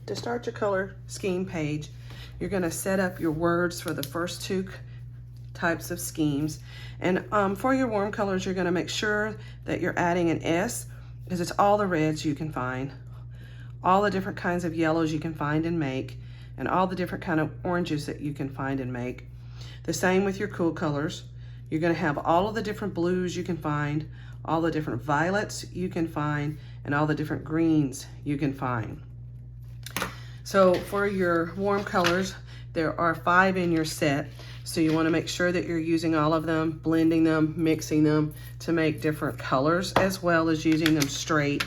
To start your color scheme page, you're going to set up your words for the first two types of schemes. And for your warm colors, you're going to make sure that you're adding an S, because it's all the reds you can find, all the different kinds of yellows you can find and make, and all the different kind of oranges that you can find and make. The same with your cool colors. You're going to have all of the different blues you can find, all the different violets you can find, and all the different greens you can find. So for your warm colors, there are 5 in your set. So you want to make sure that you're using all of them, blending them, mixing them to make different colors, as well as using them straight.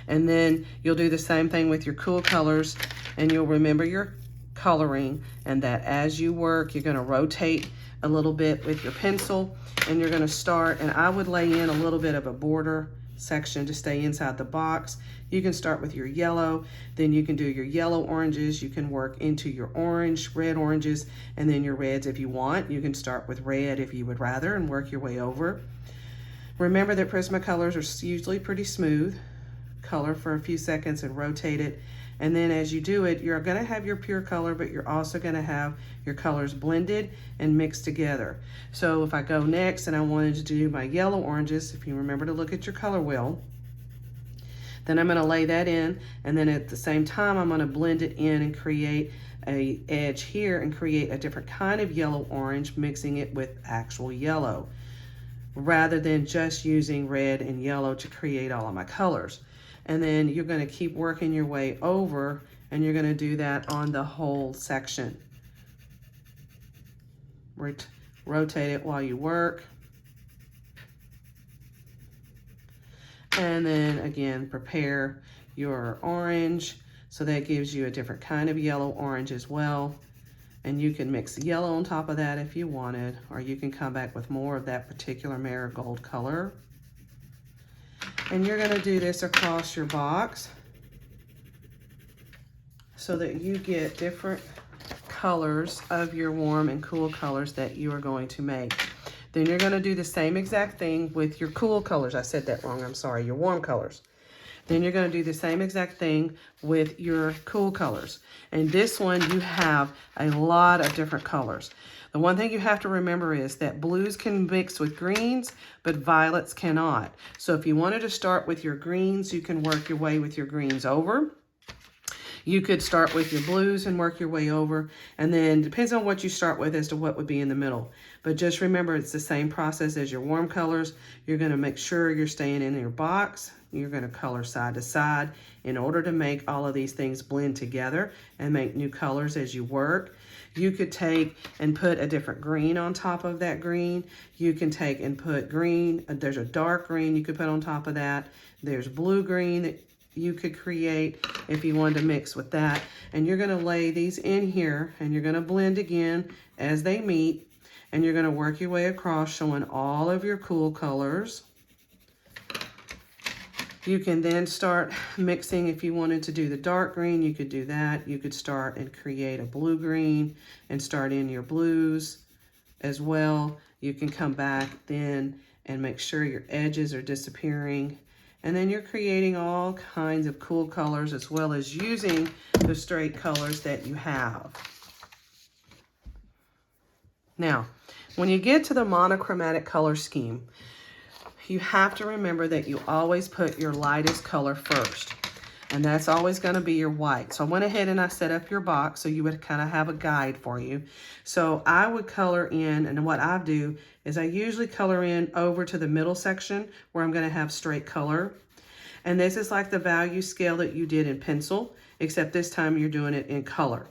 And then you'll do the same thing with your cool colors, and you'll remember your coloring, and that as you work, you're going to rotate a little bit with your pencil, and you're going to start, and I would lay in a little bit of a border section to stay inside the box. You can start with your yellow, then you can do your yellow oranges, you can work into your orange, red oranges, and then your reds if you want. You can start with red if you would rather and work your way over. Remember that Prismacolors are usually pretty smooth. Color for a few seconds and rotate it. And then as you do it, you're gonna have your pure color, but you're also gonna have your colors blended and mixed together. So if I go next and I wanted to do my yellow oranges, if you remember to look at your color wheel, then I'm gonna lay that in, and then at the same time, I'm gonna blend it in and create a edge here and create a different kind of yellow orange, mixing it with actual yellow, rather than just using red and yellow to create all of my colors. And then you're going to keep working your way over, and you're going to do that on the whole section. Rotate it while you work. And then again, prepare your orange. So that gives you a different kind of yellow orange as well. And you can mix yellow on top of that if you wanted, or you can come back with more of that particular marigold color. And you're going to do this across your box so that you get different colors of your warm and cool colors that you are going to make. Then you're going to do the same exact thing with your cool colors. I said that wrong, I'm sorry, your warm colors. Then you're going to do the same exact thing with your cool colors. And this one, you have a lot of different colors. The one thing you have to remember is that blues can mix with greens, but violets cannot. So if you wanted to start with your greens, you can work your way with your greens over. You could start with your blues and work your way over, and then depends on what you start with as to what would be in the middle. But just remember, it's the same process as your warm colors. You're going to make sure you're staying in your box. You're going to color side to side in order to make all of these things blend together and make new colors as you work. You could take and put a different green on top of that green. You can take and put green. There's a dark green you could put on top of that. There's blue green that you could create if you wanted to mix with that. And you're going to lay these in here, and you're going to blend again as they meet. And you're going to work your way across, showing all of your cool colors. You can then start mixing. If you wanted to do the dark green, you could do that. You could start and create a blue green and start in your blues as well. You can come back then and make sure your edges are disappearing. And then you're creating all kinds of cool colors, as well as using the straight colors that you have. Now, when you get to the monochromatic color scheme, you have to remember that you always put your lightest color first, and that's always going to be your white. So I went ahead and I set up your box so you would kind of have a guide for you. So I would color in, and what I do is I usually color in over to the middle section where I'm going to have straight color. And this is like the value scale that you did in pencil, except this time you're doing it in color.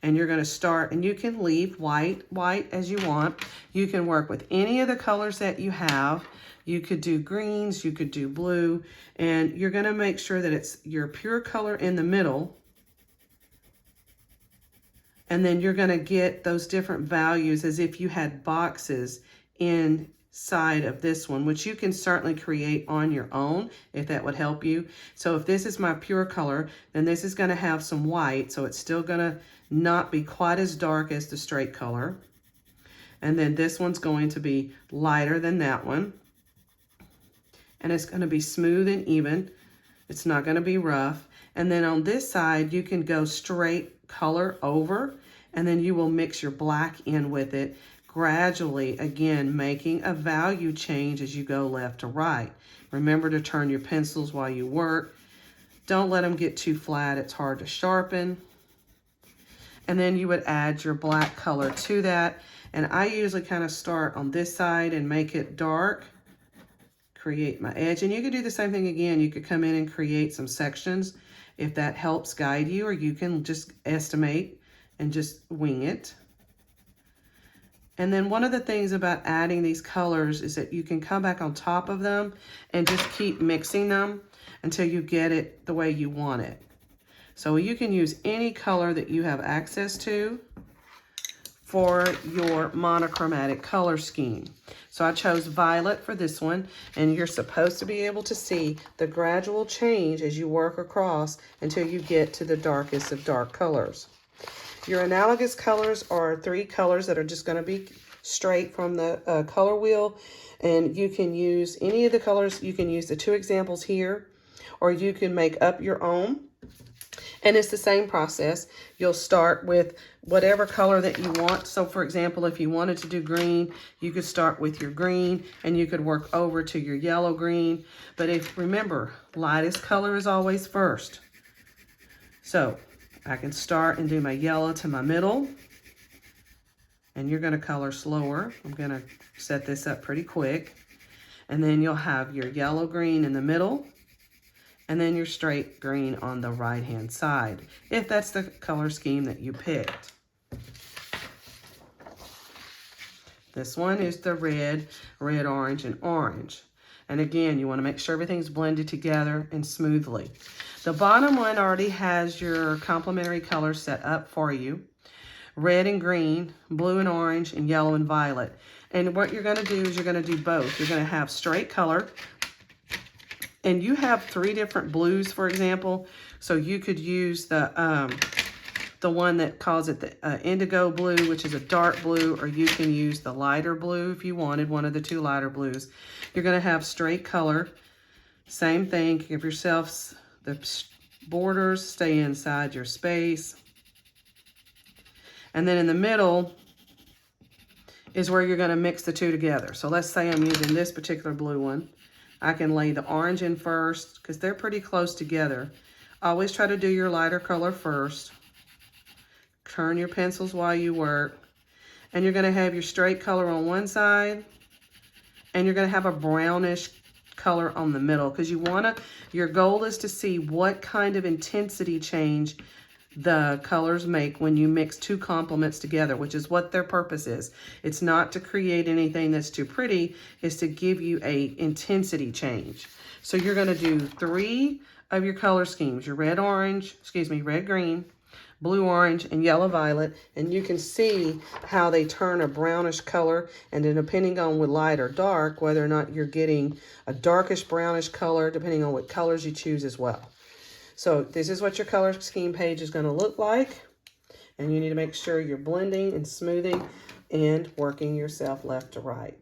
And you're going to start, and you can leave white as you want. You can work with any of the colors that you have. You could do greens, you could do blue, and you're going to make sure that it's your pure color in the middle. And then you're going to get those different values as if you had boxes inside of this one, which you can certainly create on your own if that would help you. So if this is my pure color, then this is going to have some white, so it's still going to not be quite as dark as the straight color. And then this one's going to be lighter than that one. And it's going to be smooth and even. It's not going to be rough. And then on this side, you can go straight color over, and then you will mix your black in with it, gradually, again, making a value change as you go left to right. Remember to turn your pencils while you work. Don't let them get too flat. It's hard to sharpen. And then you would add your black color to that. And I usually kind of start on this side and make it dark. Create my edge. And you could do the same thing again. You could come in and create some sections if that helps guide you, or you can just estimate and just wing it. And then one of the things about adding these colors is that you can come back on top of them and just keep mixing them until you get it the way you want it. So you can use any color that you have access to for your monochromatic color scheme. So I chose violet for this one, and you're supposed to be able to see the gradual change as you work across until you get to the darkest of dark colors. Your analogous colors are 3 colors that are just going to be straight from the color wheel, and you can use any of the colors. You can use the 2 examples here, or you can make up your own. And it's the same process. You'll start with whatever color that you want. So for example, if you wanted to do green, you could start with your green and you could work over to your yellow green. But remember, lightest color is always first. So I can start and do my yellow to my middle. And you're gonna color slower. I'm gonna set this up pretty quick. And then you'll have your yellow green in the middle, and then your straight green on the right-hand side, if that's the color scheme that you picked. This one is the red, orange, and orange. And again, you want to make sure everything's blended together and smoothly. The bottom one already has your complementary colors set up for you. Red and green, blue and orange, and yellow and violet. And what you're going to do is you're going to do both. You're going to have straight color. And you have 3 different blues, for example. So you could use the one that calls it the indigo blue, which is a dark blue, or you can use the lighter blue if you wanted one of the 2 lighter blues. You're going to have straight color. Same thing. Give yourself the borders, stay inside your space. And then in the middle is where you're going to mix the 2 together. So let's say I'm using this particular blue one. I can lay the orange in first because they're pretty close together. Always try to do your lighter color first. Turn your pencils while you work. And you're going to have your straight color on one side, and you're going to have a brownish color on the middle, because your goal is to see what kind of intensity change the colors make when you mix 2 complements together, which is what their purpose is. It's not to create anything that's too pretty, it's to give you a intensity change. So you're going to do 3 of your color schemes, your red green, blue orange, and yellow violet, and you can see how they turn a brownish color, and then depending on with light or dark, whether or not you're getting a darkish brownish color, depending on what colors you choose as well. So this is what your color scheme page is going to look like. And you need to make sure you're blending and smoothing and working yourself left to right.